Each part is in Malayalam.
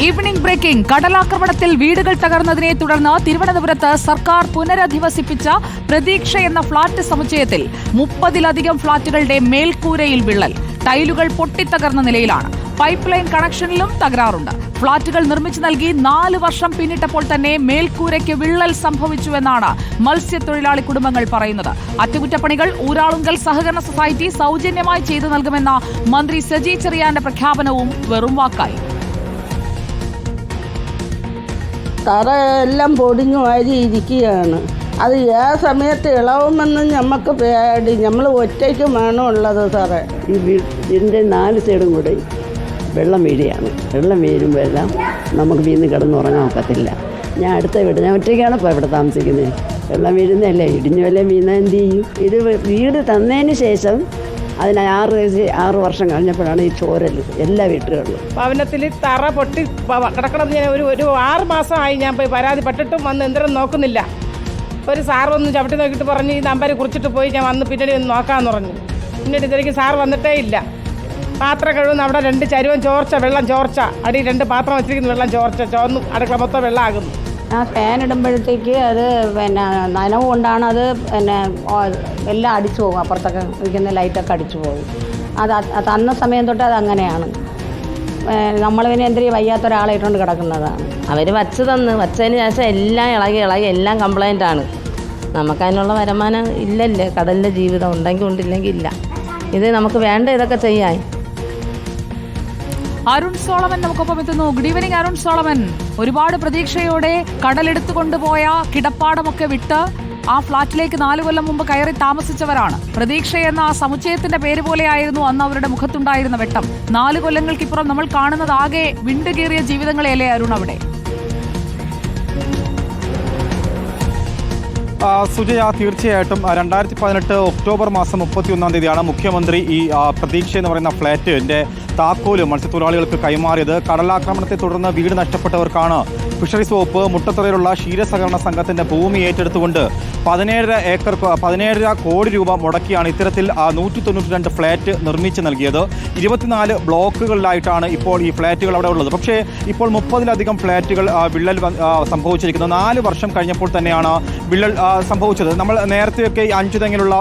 Evening breaking. കടലാക്രമണത്തിൽ വീടുകൾ തകർന്നതിനെ തുടർന്ന് തിരുവനന്തപുരത്ത് സർക്കാർ പുനരധിവസിപ്പിച്ച പ്രതീക്ഷ എന്ന ഫ്ളാറ്റ് സമുച്ചയത്തിൽ 30-ലധികം ഫ്ളാറ്റുകളുടെ മേൽക്കൂരയിൽ വിള്ളൽ. ടൈലുകൾ പൊട്ടിത്തകർന്ന നിലയിലാണ്. പൈപ്പ് ലൈൻ കണക്ഷനിലും തകരാറുണ്ട്. ഫ്ളാറ്റുകൾ നിർമ്മിച്ചു നൽകി 4 വർഷം പിന്നിട്ടപ്പോൾ തന്നെ മേൽക്കൂരയ്ക്ക് വിള്ളൽ സംഭവിച്ചുവെന്നാണ് മത്സ്യത്തൊഴിലാളി കുടുംബങ്ങൾ പറയുന്നത്. അറ്റകുറ്റപ്പണികൾ ഊരാളുങ്കൽ സഹകരണ സൊസൈറ്റി സൗജന്യമായി ചെയ്തു നൽകുമെന്ന മന്ത്രി സജി ചെറിയാന്റെ പ്രഖ്യാപനവും വെറും വാക്കായി. തറയെല്ലാം പൊടിഞ്ഞു വാരിയിരിക്കുകയാണ്. അത് ഏത് സമയത്ത് ഇളവുമെന്ന് നമുക്ക് പേടി. നമ്മൾ ഒറ്റയ്ക്ക് വേണമുള്ളത് സാറേ. ഈ വീടിൻ്റെ 4 സൈഡും കൂടെ വെള്ളം വീഴുകയാണ്. വെള്ളം വീഴുമ്പോഴെല്ലാം നമുക്ക് വീണ് കിടന്നുറങ്ങാൻ ഒക്കത്തില്ല. ഞാൻ അടുത്ത വീട്, ഞാൻ ഒറ്റയ്ക്കാണ് ഇപ്പോൾ ഇവിടെ താമസിക്കുന്നത്. വെള്ളം വീഴുന്നതല്ലേ, ഇടിഞ്ഞു വല്ലതും വീണാൽ എന്ത് ചെയ്യും? ഇത് വീട് തന്നതിന് ശേഷം അതിന് 6 വർഷം കഴിഞ്ഞപ്പോഴാണ് ഈ ചോരൽ എല്ലാ വീട്ടുകളിലും. ഭവനത്തിൽ തറ പൊട്ടി കിടക്കണം. ഞാൻ ഒരു 6 മാസമായി ഞാൻ പോയി പരാതിപ്പെട്ടിട്ടും വന്ന് എന്തെങ്കിലും നോക്കുന്നില്ല. ഒരു സാർ വന്ന് ചവിട്ടി നോക്കിയിട്ട് പറഞ്ഞ് ഈ നമ്പർ കുറിച്ചിട്ട് പോയി ഞാൻ വന്ന് പിന്നീട് ഒന്ന് നോക്കാമെന്ന് പറഞ്ഞു. പിന്നീട് ഇതിലേക്ക് സാർ വന്നിട്ടേ ഇല്ല. പാത്രം കഴുകുന്ന അവിടെ 2 ചരുവം ചോർച്ച, വെള്ളം ചോർച്ച. അടി 2 പാത്രം വെച്ചിരിക്കുന്ന വെള്ളം ചോർച്ച, ചോർന്ന് അടുക്കള മൊത്തം വെള്ളമാകുന്നു. ആ ഫാൻ ഇടുമ്പോഴത്തേക്ക് അത് നനവ് കൊണ്ടാണ് അത് എല്ലാം അടിച്ചു പോകും. അപ്പുറത്തൊക്കെ ഇരിക്കുന്ന ലൈറ്റൊക്കെ അടിച്ചു പോകും. അത് തന്ന സമയം തൊട്ട് അത് അങ്ങനെയാണ്. നമ്മൾ പിന്നെ എന്തിനും വയ്യാത്ത ഒരാളെ ഇട്ടുകൊണ്ട് കിടക്കുന്നതാണ്. അവർ വച്ചതിന് ശേഷം എല്ലാം ഇളകി എല്ലാം കംപ്ലൈൻ്റ് ആണ്. നമുക്കതിനുള്ള വരുമാനം ഇല്ലല്ലേ. കടലിൻ്റെ ജീവിതം ഉണ്ടെങ്കിൽ ഉണ്ടില്ലെങ്കിൽ ഇല്ല. ഇത് നമുക്ക് വേണ്ട ഇതൊക്കെ ചെയ്യാൻ. അരുൺ സോളമൻ നമുക്കൊപ്പം എത്തുന്നു. Good evening Arun Solomon. ഒരുപാട് പ്രതീക്ഷയോടെ കടലെടുത്തു കൊണ്ടുപോയ കിടപ്പാടമൊക്കെ വിട്ട് ആ ഫ്ളാറ്റിലേക്ക് 4 കൊല്ലം മുമ്പ് കയറി താമസിച്ചവരാണ്. പ്രതീക്ഷ എന്ന ആ സമുച്ചയത്തിന്റെ പേര് പോലെയായിരുന്നു അന്ന് അവരുടെ മുഖത്തുണ്ടായിരുന്ന വെട്ടം. 4 കൊല്ലങ്ങൾക്കിപ്പുറം നമ്മൾ കാണുന്നത് ആകെ വിണ്ടുകീറിയ ജീവിതങ്ങളെയല്ലേ അരുൺ അവിടെ? സുജയ, തീർച്ചയായിട്ടും 2018 ഒക്ടോബർ മാസം 31-ാം തീയതിയാണ് മുഖ്യമന്ത്രി ഈ പ്രതീക്ഷ എന്ന് പറയുന്ന ഫ്ളാറ്റിന്റെ താക്കോല് മത്സ്യത്തൊഴിലാളികൾക്ക് കൈമാറിയത്. കടലാക്രമണത്തെ തുടർന്ന് വീട് നഷ്ടപ്പെട്ടവർക്കാണ് ഫിഷറീസ് വകുപ്പ് മുട്ടത്തറയിലുള്ള ക്ഷീരസഹകരണ സംഘത്തിന്റെ ഭൂമി ഏറ്റെടുത്തുകൊണ്ട് 17 കോടി രൂപ മുടക്കിയാണ് ഇത്തരത്തിൽ 192 ഫ്ളാറ്റ് നിർമ്മിച്ച് നൽകിയത്. 24 ബ്ലോക്കുകളിലായിട്ടാണ് ഇപ്പോൾ ഈ ഫ്ളാറ്റുകൾ അവിടെ ഉള്ളത്. പക്ഷേ ഇപ്പോൾ 30-ലധികം ഫ്ളാറ്റുകൾ വിള്ളൽ സംഭവിച്ചിരിക്കുന്നത്. 4 വർഷം കഴിഞ്ഞപ്പോൾ തന്നെയാണ് വിള്ളൽ സംഭവിച്ചത്. നമ്മൾ നേരത്തെയൊക്കെ ഈ 5 തെങ്ങിലുള്ള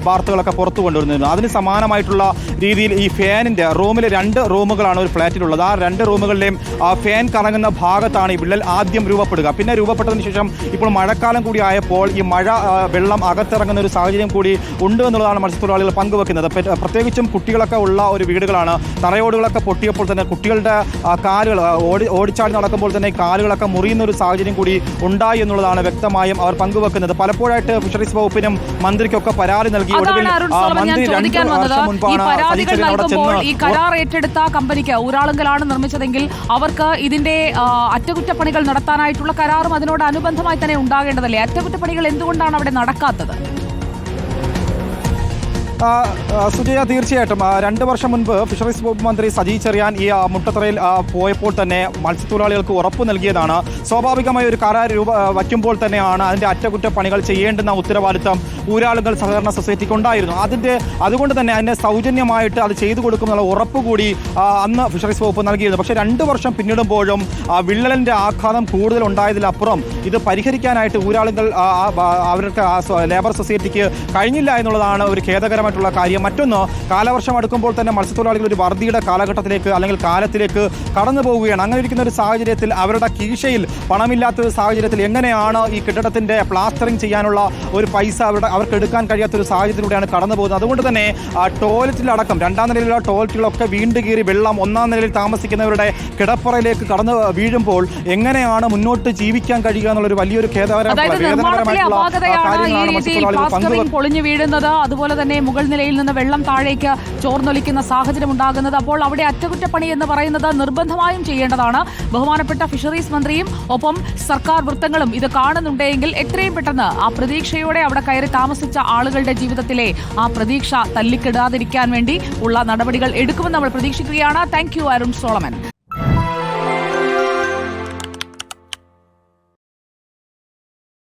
വാർത്തകളൊക്കെ പുറത്തു കൊണ്ടുവരുന്നിരുന്നു. അതിന് സമാനമായിട്ടുള്ള രീതിയിൽ ഈ ഫാനിൻ്റെ റൂമിൽ 2 റൂമുകളാണ് ഒരു ഫ്ളാറ്റിലുള്ളത്. ആ 2 റൂമുകളിലെയും ഫാൻ കറങ്ങുന്ന ഭാഗത്താണ് ഈ വിള്ളൽ ആദ്യം രൂപപ്പെടുക. പിന്നെ രൂപപ്പെട്ടതിന് ശേഷം ഇപ്പോൾ മഴക്കാലം കൂടി ആയപ്പോൾ ഈ മഴ വെള്ളം അകത്തിറങ്ങുന്ന ഒരു സാഹചര്യം കൂടി ഉണ്ട് എന്നുള്ളതാണ് മത്സ്യത്തൊഴിലാളികൾ പങ്കുവെക്കുന്നത്. പ്രത്യേകിച്ചും കുട്ടികളൊക്കെ ഉള്ള ഒരു വീടുകളാണ്. തറയോടുകളൊക്കെ പൊട്ടിയപ്പോൾ തന്നെ കുട്ടികളുടെ കാലുകൾ ഓടിച്ചാടി നടക്കുമ്പോൾ തന്നെ കാലുകളൊക്കെ മുറിയുന്ന ഒരു സാഹചര്യം കൂടി ഉണ്ടായി എന്നുള്ളതാണ് വ്യക്തമായും അവർ പങ്കുവെക്കുന്നത്. പലപ്പോഴായിട്ട് ഫിഷറീസ് വകുപ്പിനും മന്ത്രിക്കൊക്കെ പരാതി നൽകി. ഒടുവിൽ മന്ത്രി 2 വർഷം മുൻപാണ് ഈ കരാർ ഏറ്റെടുത്ത കമ്പനിക്ക് ഊരാളുങ്കലാണ് നിർമ്മിച്ചതെങ്കിൽ അവർക്ക് ഇതിന്റെ അറ്റകുറ്റപ്പണികൾ നടത്താനായിട്ടുള്ള കരാറും അതിനോട് അനുബന്ധമായി തന്നെ ഉണ്ടാകേണ്ടതല്ലേ? അറ്റകുറ്റപ്പണികൾ എന്തുകൊണ്ടാണ് അവിടെ നടക്കാത്തത്? സുജയ, തീർച്ചയായിട്ടും 2 വർഷം മുൻപ് ഫിഷറീസ് വകുപ്പ് മന്ത്രി സജി ചെറിയാൻ ഈ മുട്ടത്തറയിൽ പോയപ്പോൾ തന്നെ മത്സ്യത്തൊഴിലാളികൾക്ക് ഉറപ്പ് നൽകിയതാണ്. സ്വാഭാവികമായി ഒരു കരാർ വയ്ക്കുമ്പോൾ തന്നെയാണ് അതിൻ്റെ അറ്റകുറ്റപ്പണികൾ ചെയ്യേണ്ടുന്ന ഉത്തരവാദിത്തം ഊരാളുങ്കൽ സഹകരണ സൊസൈറ്റിക്ക് ഉണ്ടായിരുന്നു. അതുകൊണ്ട് തന്നെ അതിനെ സൗജന്യമായിട്ട് അത് ചെയ്തു കൊടുക്കുമെന്നുള്ള ഉറപ്പ് കൂടി അന്ന് ഫിഷറീസ് വകുപ്പ് നൽകിയിരുന്നു. പക്ഷേ 2 വർഷം പിന്നിടുമ്പോഴും വിള്ളലിൻ്റെ ആഘാതം കൂടുതൽ ഉണ്ടായതിലപ്പുറം ഇത് പരിഹരിക്കാനായിട്ട് ഊരാളുങ്കൽ അവർക്ക് ലേബർ സൊസൈറ്റിക്ക് കഴിഞ്ഞില്ല എന്നുള്ളതാണ് ഒരു ഖേദകരമായിട്ടുള്ള കാര്യം. മറ്റൊന്ന്, കാലവർഷം അടുക്കുമ്പോൾ തന്നെ മത്സ്യത്തൊഴിലാളികൾ ഒരു വറുതിയുടെ കാലഘട്ടത്തിലേക്ക് അല്ലെങ്കിൽ കാലത്തിലേക്ക് കടന്നു പോവുകയാണ്. അങ്ങനെ ഇരിക്കുന്ന ഒരു സാഹചര്യത്തിൽ അവരുടെ കീശയിൽ പണമില്ലാത്ത ഒരു സാഹചര്യത്തിൽ എങ്ങനെയാണ് ഈ കെട്ടിടത്തിന്റെ പ്ലാസ്റ്ററിംഗ് ചെയ്യാനുള്ള ഒരു പൈസ അവർക്ക് എടുക്കാൻ കഴിയാത്തൊരു സാഹചര്യത്തിലൂടെയാണ് കടന്നു പോകുന്നത്. അതുകൊണ്ട് തന്നെ ടോയ്ലറ്റിലടക്കം 2ാം നിലയിലുള്ള ടോയ്ലറ്റുകളൊക്കെ വീണ്ടും കീറി വെള്ളം 1ാം നിലയിൽ താമസിക്കുന്നവരുടെ കിടപ്പറയിലേക്ക് കടന്നു വീഴുമ്പോൾ എങ്ങനെയാണ് മുന്നോട്ട് ജീവിക്കാൻ കഴിയുക എന്നുള്ളൊരു വലിയൊരു പൊളിഞ്ഞു വീഴുന്നത്, അതുപോലെ തന്നെ മുകൾ നിലയിൽ നിന്ന് വെള്ളം താഴേക്ക് ചോർന്നൊലിക്കുന്ന സാഹചര്യം ഉണ്ടാകുന്നത്. അപ്പോൾ അവിടെ അറ്റകുറ്റപ്പണി എന്ന് പറയുന്നത് നിർബന്ധമായും ചെയ്യേണ്ടതാണ്. ബഹുമാനപ്പെട്ട ഫിഷറീസ് മന്ത്രിയും ഒപ്പം സർക്കാർ വൃത്തങ്ങളും ഇത് കാണുന്നുണ്ടെങ്കിൽ എത്രയും പെട്ടെന്ന് ആ പ്രതീക്ഷയോടെ അവിടെ കയറി താമസിച്ച ആളുകളുടെ ജീവിതത്തിലെ ആ പ്രതീക്ഷ തല്ലിക്കിടാതിരിക്കാൻ വേണ്ടി ഉള്ള നടപടികൾ എടുക്കുമെന്ന് നമ്മൾ പ്രതീക്ഷിക്കുകയാണ്. Thank you Arun Solomon.